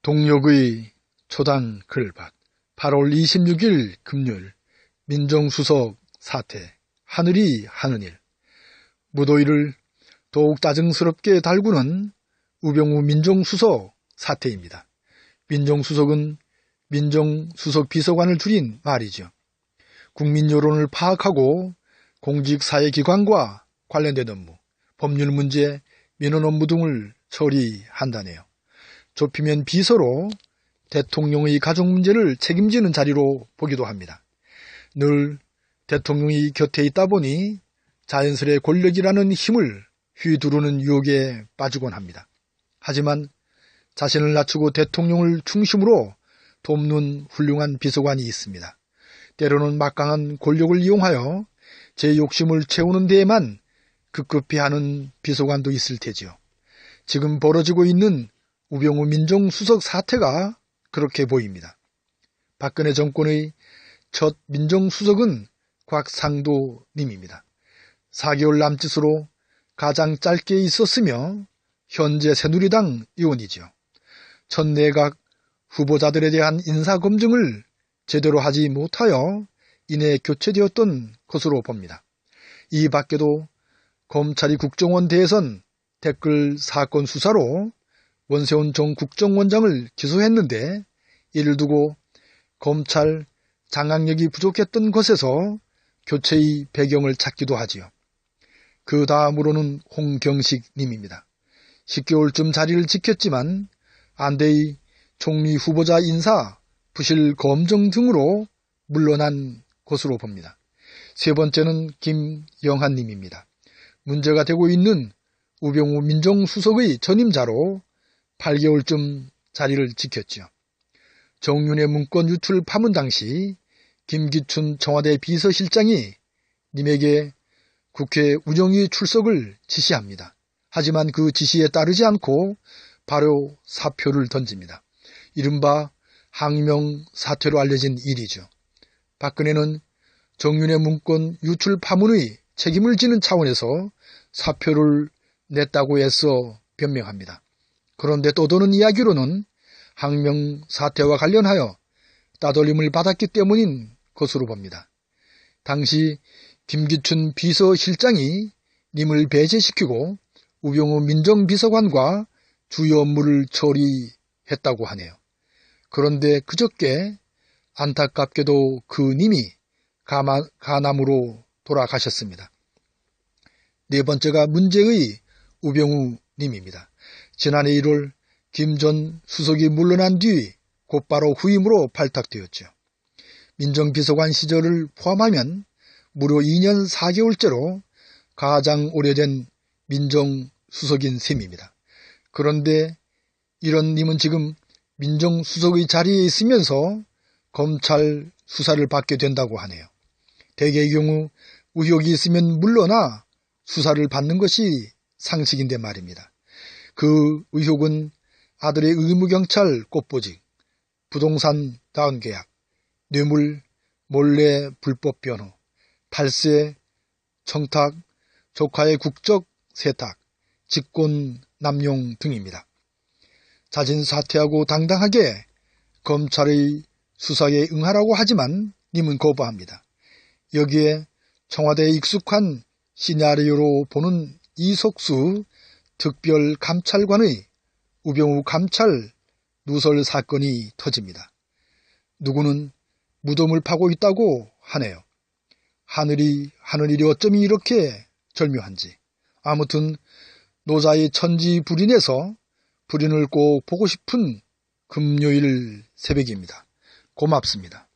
동력의 초당 글밭 8월 26일 금요일 민정수석 사퇴 하늘이 하는 일. 무더위를 더욱 짜증스럽게 달구는 우병우 민정수석 사퇴입니다. 민정수석은 민정수석 비서관을 줄인 말이죠. 국민 여론을 파악하고 공직사회기관과 관련된 업무, 법률 문제, 민원 업무 등을 처리한다네요. 좁히면 비서로 대통령의 가족 문제를 책임지는 자리로 보기도 합니다. 늘 대통령이 곁에 있다 보니 자연스레 권력이라는 힘을 휘두르는 유혹에 빠지곤 합니다. 하지만 자신을 낮추고 대통령을 중심으로 돕는 훌륭한 비서관이 있습니다. 때로는 막강한 권력을 이용하여 제 욕심을 채우는 데에만 급급히 하는 비서관도 있을 테지요. 지금 벌어지고 있는 우병우 민정수석 사태가 그렇게 보입니다. 박근혜 정권의 첫 민정수석은 곽상도님입니다. 4개월 남짓으로 가장 짧게 있었으며 현재 새누리당 의원이죠. 첫 내각 후보자들에 대한 인사검증을 제대로 하지 못하여 이내 교체되었던 것으로 봅니다. 이 밖에도 검찰이 국정원 대선 댓글 사건 수사로 원세훈 전 국정원장을 기소했는데 이를 두고 검찰 장악력이 부족했던 것에서 교체의 배경을 찾기도 하지요. 그 다음으로는 홍경식 님입니다. 10개월쯤 자리를 지켰지만 안대의 총리 후보자 인사, 부실 검증 등으로 물러난 것으로 봅니다. 세 번째는 김영한 님입니다. 문제가 되고 있는 우병우 민정수석의 전임자로 8개월쯤 자리를 지켰죠. 정윤회 문건 유출 파문 당시 김기춘 청와대 비서실장이 님에게 국회 운영위 출석을 지시합니다. 하지만 그 지시에 따르지 않고 바로 사표를 던집니다. 이른바 항명 사퇴로 알려진 일이죠. 박근혜는 정윤회 문건 유출 파문의 책임을 지는 차원에서 사표를 냈다고 애써 변명합니다. 그런데 떠도는 이야기로는 항명 사태와 관련하여 따돌림을 받았기 때문인 것으로 봅니다. 당시 김기춘 비서실장이 님을 배제시키고 우병우 민정비서관과 주요 업무를 처리했다고 하네요. 그런데 그저께 안타깝게도 그 님이 간암으로 돌아가셨습니다. 네 번째가 문제의 우병우 님입니다. 지난해 1월 김 전 수석이 물러난 뒤 곧바로 후임으로 발탁되었죠. 민정비서관 시절을 포함하면 무려 2년 4개월째로 가장 오래된 민정수석인 셈입니다. 그런데 이런 님은 지금 민정수석의 자리에 있으면서 검찰 수사를 받게 된다고 하네요. 대개의 경우 의혹이 있으면 물러나 수사를 받는 것이 상식인데 말입니다. 그 의혹은 아들의 의무경찰 꽃보직, 부동산 다운계약, 뇌물, 몰래 불법 변호, 탈세, 청탁, 조카의 국적 세탁, 직권 남용 등입니다. 자진 사퇴하고 당당하게 검찰의 수사에 응하라고 하지만 님은 거부합니다. 여기에 청와대에 익숙한 시나리오로 보는 이석수 특별감찰관의 우병우 감찰 누설 사건이 터집니다. 누구는 무덤을 파고 있다고 하네요. 하늘이 하는 일이 어쩜 이렇게 절묘한지. 아무튼 노자의 천지불인에서 불인을 꼭 보고 싶은 금요일 새벽입니다. 고맙습니다.